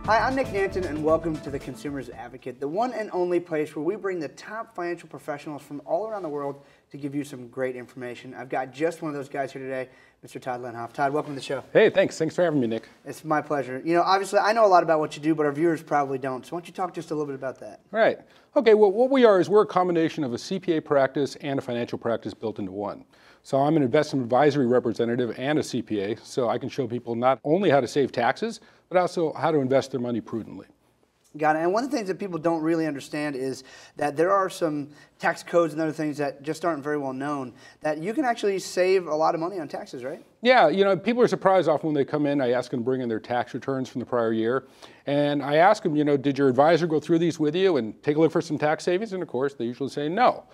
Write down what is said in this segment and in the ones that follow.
Hi, I'm Nick Nanton, and welcome to the Consumer's Advocate, the one and only place where we bring the top financial professionals from all around the world to give you some great information. I've got just one of those guys here today, Mr. Tod Lenhoff. Tod, welcome to the show. Hey, thanks. Thanks for having me, Nick. It's my pleasure. You know, obviously, I know a lot about what you do, but our viewers probably don't. So why don't you talk just a little bit about that? Right. Okay, well, what we are is we're a combination of a CPA practice and a financial practice built into one. So I'm an investment advisory representative and a CPA, so I can show people not only how to save taxes, but also how to invest their money prudently. Got it. And one of the things that people don't really understand is that there are some tax codes and other things that just aren't very well known, that you can actually save a lot of money on taxes, right? Yeah, you know, people are surprised often when they come in. I ask them to bring in their tax returns from the prior year. And I ask them, you know, did your advisor go through these with you and take a look for some tax savings? And of course, they usually say no.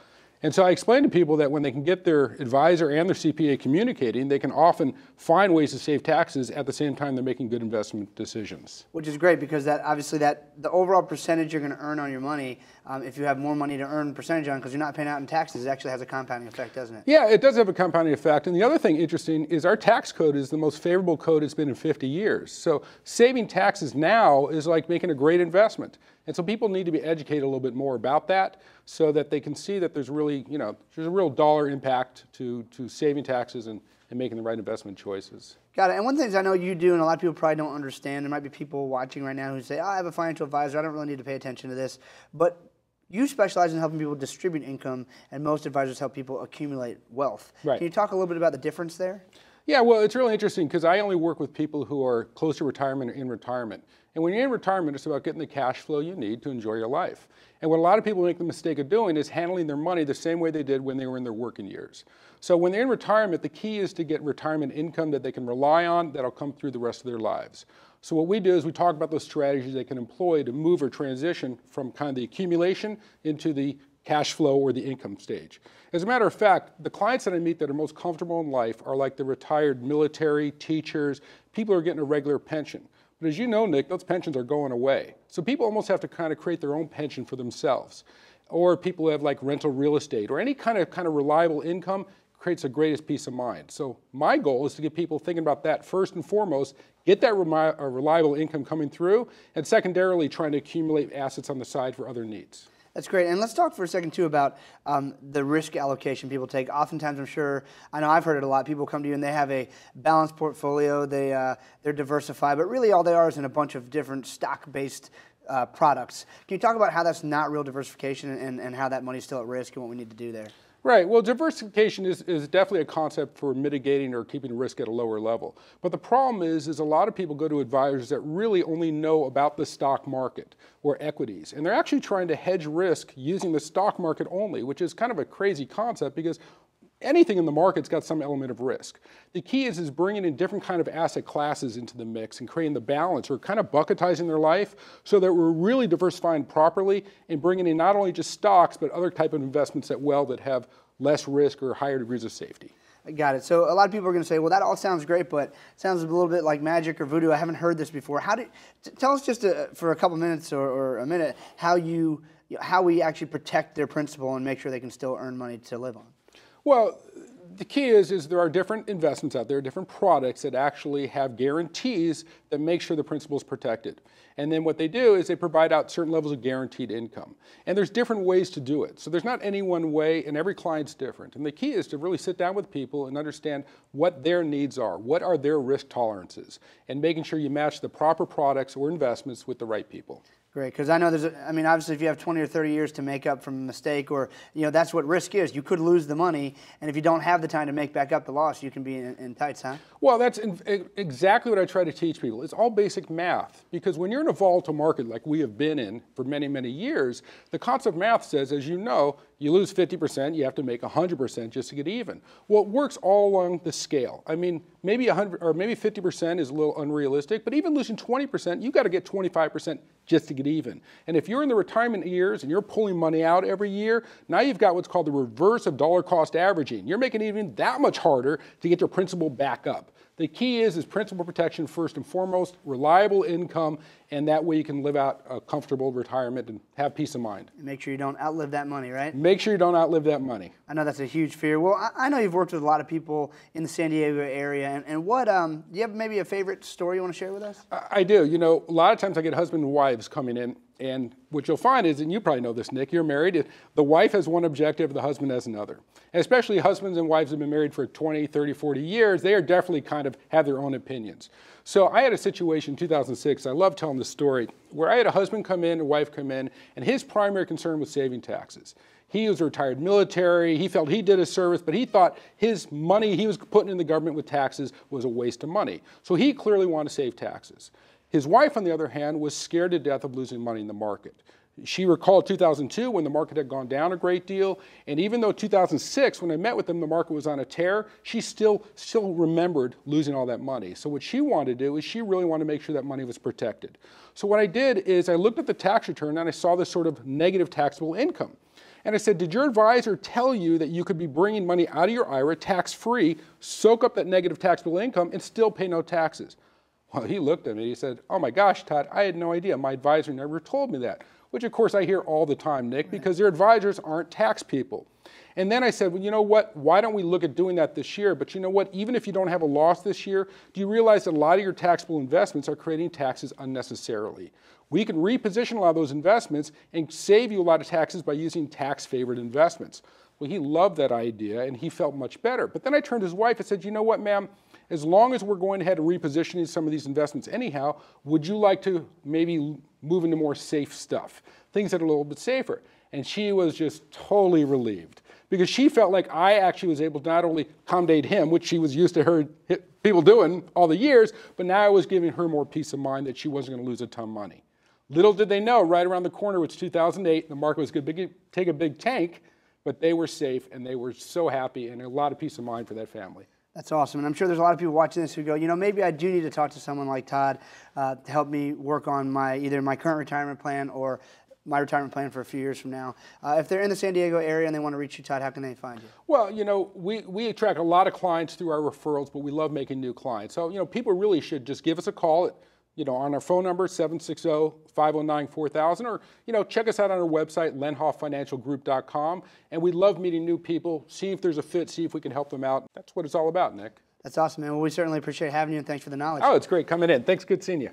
And so I explain to people that when they can get their advisor and their CPA communicating, they can often find ways to save taxes at the same time they're making good investment decisions. Which is great, because that obviously the overall percentage you're going to earn on your money, if you have more money to earn percentage on because you're not paying out in taxes, it actually has a compounding effect, doesn't it? Yeah, it does have a compounding effect. And the other thing interesting is our tax code is the most favorable code it's been in 50 years. So saving taxes now is like making a great investment. And so people need to be educated a little bit more about that so that they can see that there's really, you know, there's a real dollar impact to saving taxes and making the right investment choices. Got it. And one of the things I know you do, and a lot of people probably don't understand, there might be people watching right now who say, oh, I have a financial advisor, I don't really need to pay attention to this. But you specialize in helping people distribute income, and most advisors help people accumulate wealth. Right. Can you talk a little bit about the difference there? Yeah, well, it's really interesting because I only work with people who are close to retirement or in retirement. And when you're in retirement, it's about getting the cash flow you need to enjoy your life. And what a lot of people make the mistake of doing is handling their money the same way they did when they were in their working years. So when they're in retirement, the key is to get retirement income that they can rely on that'll come through the rest of their lives. So what we do is we talk about those strategies they can employ to move or transition from kind of the accumulation into the cash flow or the income stage. As a matter of fact, the clients that I meet that are most comfortable in life are like the retired military, teachers, people who are getting a regular pension. But as you know, Nick, those pensions are going away. So people almost have to kind of create their own pension for themselves. Or people who have like rental real estate or any kind of reliable income creates the greatest peace of mind. So my goal is to get people thinking about that first and foremost, get that reliable income coming through, and secondarily trying to accumulate assets on the side for other needs. That's great. And let's talk for a second, too, about the risk allocation people take. Oftentimes, I'm sure, I know I've heard it a lot, people come to you and they have a balanced portfolio, they're diversified, but really all they are is in a bunch of different stock-based products. Can you talk about how that's not real diversification and how that money's still at risk and what we need to do there? Right. Well, diversification is definitely a concept for mitigating or keeping risk at a lower level. But the problem is a lot of people go to advisors that really only know about the stock market or equities. And they're actually trying to hedge risk using the stock market only, which is kind of a crazy concept because anything in the market's got some element of risk. The key is bringing in different kind of asset classes into the mix and creating the balance or kind of bucketizing their life so that we're really diversifying properly and bringing in not only just stocks, but other type of investments that have less risk or higher degrees of safety. I got it. So a lot of people are going to say, well, that all sounds great, but it sounds a little bit like magic or voodoo. I haven't heard this before. Tell us just for a couple minutes or a minute how we actually protect their principal and make sure they can still earn money to live on. Well, the key is there are different investments out there, different products that actually have guarantees that make sure the principal is protected. And then what they do is they provide out certain levels of guaranteed income. And there's different ways to do it. So there's not any one way, and every client's different. And the key is to really sit down with people and understand what their needs are, what are their risk tolerances, and making sure you match the proper products or investments with the right people. Great, because I know obviously if you have 20 or 30 years to make up from a mistake or, that's what risk is. You could lose the money, and if you don't have the time to make back up the loss, you can be in tights, huh? Well, that's exactly what I try to teach people. It's all basic math, because when you're in a volatile market like we have been in for many, many years, the concept of math says, as you know, you lose 50%, you have to make 100% just to get even. Well, it works all along the scale. I mean, maybe 100 or maybe 50% is a little unrealistic, but even losing 20%, you got to get 25% just to get even. And if you're in the retirement years and you're pulling money out every year, now you've got what's called the reverse of dollar cost averaging. You're making it even that much harder to get your principal back up. The key is principal protection first and foremost, reliable income, and that way you can live out a comfortable retirement and have peace of mind. And make sure you don't outlive that money, right? Make sure you don't outlive that money. I know that's a huge fear. Well, I know you've worked with a lot of people in the San Diego area, and what, do you have maybe a favorite story you want to share with us? I do. You know, a lot of times I get husband and wives coming in, and what you'll find is, and you probably know this, Nick, you're married, the wife has one objective, the husband has another. And especially husbands and wives have been married for 20, 30, 40 years, they are definitely kind of have their own opinions. So I had a situation in 2006, I love telling this story, where I had a husband come in, a wife come in, and his primary concern was saving taxes. He was a retired military, he felt he did a service, but he thought his money he was putting in the government with taxes was a waste of money. So he clearly wanted to save taxes. His wife, on the other hand, was scared to death of losing money in the market. She recalled 2002 when the market had gone down a great deal, and even though 2006, when I met with them, the market was on a tear, she still remembered losing all that money. So what she wanted to do is she really wanted to make sure that money was protected. So what I did is I looked at the tax return and I saw this sort of negative taxable income. And I said, did your advisor tell you that you could be bringing money out of your IRA tax-free, soak up that negative taxable income, and still pay no taxes? Well, he looked at me, he said, oh my gosh, Todd, I had no idea. My advisor never told me that. Which of course I hear all the time, Nick, because their advisors aren't tax people. And then I said, well, you know what, why don't we look at doing that this year? But you know what, even if you don't have a loss this year, do you realize that a lot of your taxable investments are creating taxes unnecessarily? We can reposition a lot of those investments and save you a lot of taxes by using tax-favored investments. Well, he loved that idea and he felt much better. But then I turned to his wife and said, you know what, ma'am, as long as we're going ahead and repositioning some of these investments anyhow, would you like to maybe move into more safe stuff, things that are a little bit safer? And she was just totally relieved because she felt like I actually was able to not only accommodate him, which she was used to her people doing all the years, but now I was giving her more peace of mind that she wasn't going to lose a ton of money. Little did they know, right around the corner, which 2008, the market was going to take a big tank, but they were safe and they were so happy and a lot of peace of mind for that family. That's awesome. And I'm sure there's a lot of people watching this who go, you know, maybe I do need to talk to someone like Todd to help me work on either my current retirement plan or my retirement plan for a few years from now. If they're in the San Diego area and they want to reach you, Todd, how can they find you? Well, you know, we attract a lot of clients through our referrals, but we love making new clients. So, you know, people really should just give us a call at, you know, on our phone number, 760-509-4000, or, you know, check us out on our website, lenhofffinancialgroup.com. And we love meeting new people, see if there's a fit, see if we can help them out. That's what it's all about, Nick. That's awesome, man. Well, we certainly appreciate having you, and thanks for the knowledge. Oh, it's great coming in. Thanks. Good seeing you.